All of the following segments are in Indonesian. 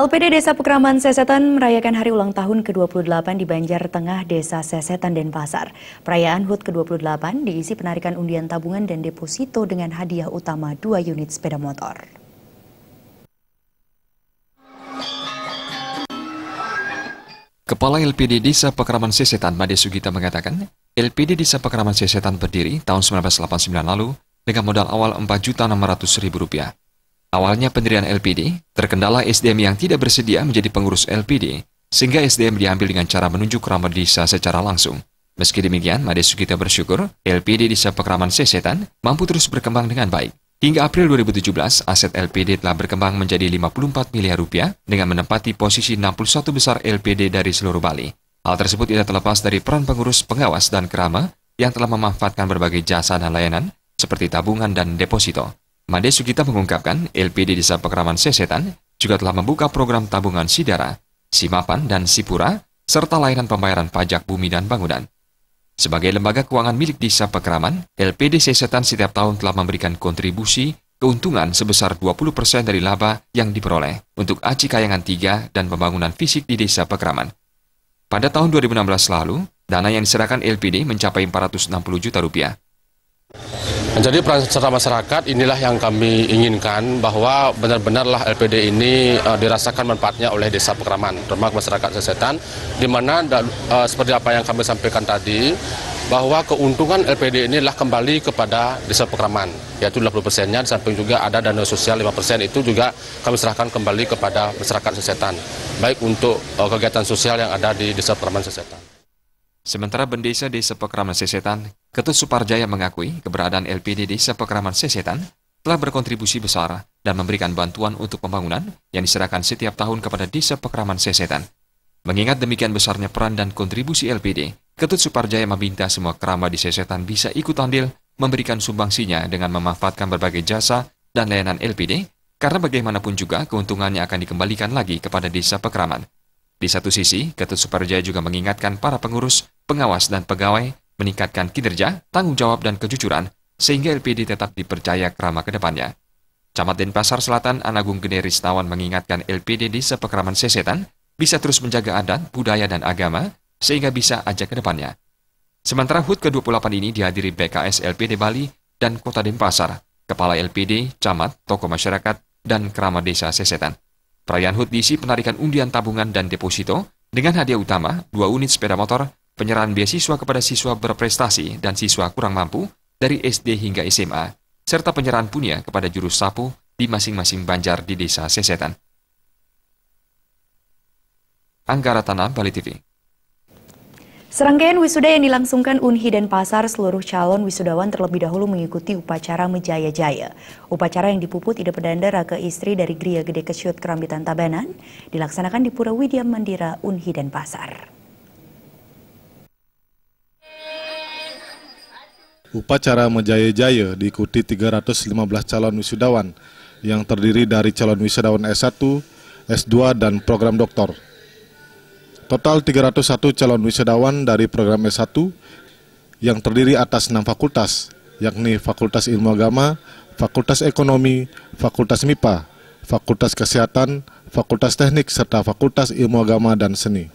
LPD Desa Pekraman Sesetan merayakan hari ulang tahun ke-28 di Banjar Tengah, Desa Sesetan, Denpasar. Perayaan HUT ke-28 diisi penarikan undian tabungan dan deposito dengan hadiah utama 2 unit sepeda motor. Kepala LPD Desa Pekraman Sesetan, Made Sugita mengatakan, LPD Desa Pekraman Sesetan berdiri tahun 1989 lalu dengan modal awal Rp4.600.000. Awalnya pendirian LPD terkendala SDM yang tidak bersedia menjadi pengurus LPD, sehingga SDM diambil dengan cara menunjuk keramat desa secara langsung. Meski demikian, Made Sugita bersyukur LPD Desa Pekraman Sesetan mampu terus berkembang dengan baik. Hingga April 2017, aset LPD telah berkembang menjadi Rp54 miliar dengan menempati posisi 61 besar LPD dari seluruh Bali. Hal tersebut tidak terlepas dari peran pengurus, pengawas, dan kerama yang telah memanfaatkan berbagai jasa dan layanan seperti tabungan dan deposito. Made Sugita mengungkapkan LPD Desa Pekraman Sesetan juga telah membuka program tabungan Sidara, Simapan, dan Sipura, serta layanan pembayaran pajak bumi dan bangunan. Sebagai lembaga keuangan milik Desa Pekraman, LPD Sesetan setiap tahun telah memberikan kontribusi keuntungan sebesar 20% dari laba yang diperoleh untuk Aci Kayangan 3 dan pembangunan fisik di Desa Pekraman. Pada tahun 2016 lalu, dana yang diserahkan LPD mencapai Rp460 juta. Jadi peran serta masyarakat inilah yang kami inginkan, bahwa benar-benarlah LPD ini dirasakan manfaatnya oleh Desa Pekraman, termasuk masyarakat Sesetan, di mana seperti apa yang kami sampaikan tadi, bahwa keuntungan LPD inilah kembali kepada Desa Pekraman, yaitu 80%-nya, di samping juga ada dana sosial 5% itu juga kami serahkan kembali kepada masyarakat Sesetan, baik untuk kegiatan sosial yang ada di Desa Pekraman Sesetan. Sementara Bendesa Desa Pekraman Sesetan, Ketut Suparjaya mengakui keberadaan LPD Desa Pekraman Sesetan telah berkontribusi besar dan memberikan bantuan untuk pembangunan yang diserahkan setiap tahun kepada Desa Pekraman Sesetan. Mengingat demikian besarnya peran dan kontribusi LPD, Ketut Suparjaya meminta semua kerama di Sesetan bisa ikut andil memberikan sumbangsinya dengan memanfaatkan berbagai jasa dan layanan LPD, karena bagaimanapun juga keuntungannya akan dikembalikan lagi kepada Desa Pekraman. Di satu sisi, Ketut Suparjaya juga mengingatkan para pengurus, pengawas, dan pegawai meningkatkan kinerja, tanggung jawab, dan kejujuran, sehingga LPD tetap dipercaya kerama ke depannya. Camat Denpasar Selatan Anagung Gede Ristawan mengingatkan LPD Desa Pekraman Sesetan bisa terus menjaga adat, budaya, dan agama, sehingga bisa ajak ke depannya. Sementara HUT ke-28 ini dihadiri BKS LPD Bali dan Kota Denpasar, Kepala LPD, Camat, tokoh masyarakat, dan kerama Desa Sesetan. Perayaan HUT diisi penarikan undian tabungan dan deposito dengan hadiah utama 2 unit sepeda motor, penyerahan beasiswa kepada siswa berprestasi dan siswa kurang mampu dari SD hingga SMA, serta penyerahan punya kepada juru sapu di masing-masing banjar di Desa Sesetan. Anggara Tanah, Bali TV. Serangkaian wisuda yang dilangsungkan Unhi Denpasar, seluruh calon wisudawan terlebih dahulu mengikuti upacara Mejaya-Jaya. Upacara yang dipuput Ida Pedanda Raka istri dari Gria Gede Kesyut Kerambitan Tabanan dilaksanakan di Pura Widya Mandira Unhi Denpasar. Upacara Mejaya-Jaya diikuti 315 calon wisudawan yang terdiri dari calon wisudawan S1, S2, dan program doktor. Total 301 calon wisudawan dari program S1 yang terdiri atas 6 fakultas, yakni Fakultas Ilmu Agama, Fakultas Ekonomi, Fakultas MIPA, Fakultas Kesehatan, Fakultas Teknik, serta Fakultas Ilmu Agama dan Seni.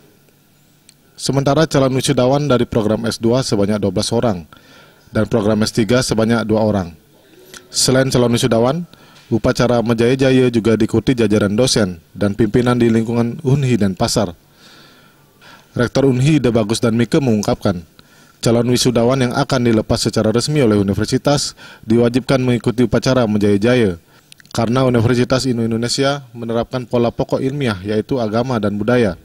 Sementara calon wisudawan dari program S2 sebanyak 12 orang, dan program S3 sebanyak 2 orang. Selain calon wisudawan, upacara Mejaya-Jaya juga diikuti jajaran dosen dan pimpinan di lingkungan Unhi Denpasar. Rektor Unhi Ida Bagus dan Mike mengungkapkan, calon wisudawan yang akan dilepas secara resmi oleh universitas diwajibkan mengikuti upacara Mejaya-Jaya, karena Universitas Indonesia menerapkan pola pokok ilmiah yaitu agama dan budaya,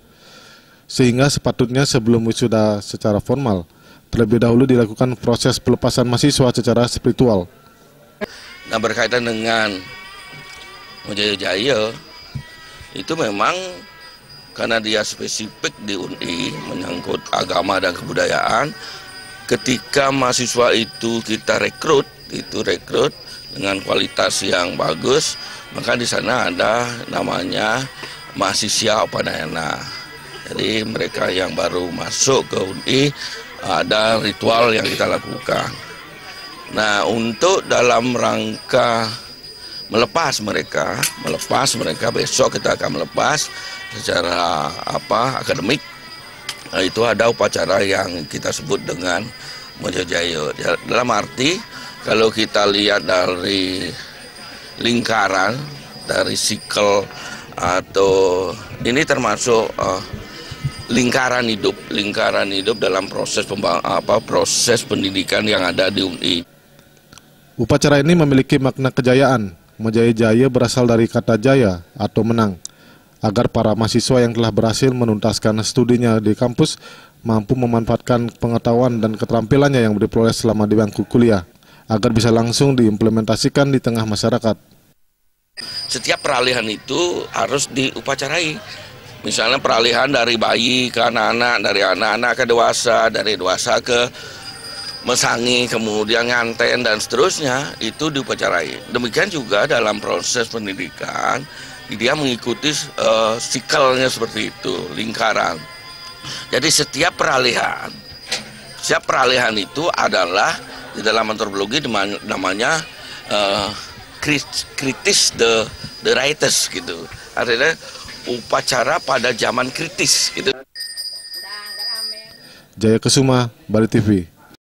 sehingga sepatutnya sebelum wisuda secara formal, terlebih dahulu dilakukan proses pelepasan mahasiswa secara spiritual. Nah, berkaitan dengan Mejaya-Jaya, itu memang karena dia spesifik di UNI menyangkut agama dan kebudayaan, ketika mahasiswa itu kita rekrut dengan kualitas yang bagus, maka di sana ada namanya mahasiswa Upanayana. Jadi mereka yang baru masuk ke UNI, ada ritual yang kita lakukan. Nah, untuk dalam rangka melepas mereka besok kita akan melepas secara akademik. Itu ada upacara yang kita sebut dengan Mojajaya. Dalam arti kalau kita lihat dari lingkaran, dari sikel atau ini termasuk lingkaran hidup dalam proses proses pendidikan yang ada di UNI. Upacara ini memiliki makna kejayaan. Mojajaya berasal dari kata jaya atau menang, agar para mahasiswa yang telah berhasil menuntaskan studinya di kampus mampu memanfaatkan pengetahuan dan keterampilannya yang diperoleh selama di bangku kuliah, agar bisa langsung diimplementasikan di tengah masyarakat. Setiap peralihan itu harus diupacarai. Misalnya peralihan dari bayi ke anak-anak, dari anak-anak ke dewasa, dari dewasa ke mesangi, kemudian nganten dan seterusnya, itu diupacarai. Demikian juga dalam proses pendidikan, dia mengikuti sikelnya seperti itu, lingkaran. Jadi setiap peralihan itu adalah di dalam antropologi namanya kritis the writers gitu. Artinya upacara pada zaman kritis gitu. Jaya Kesuma, Bali TV.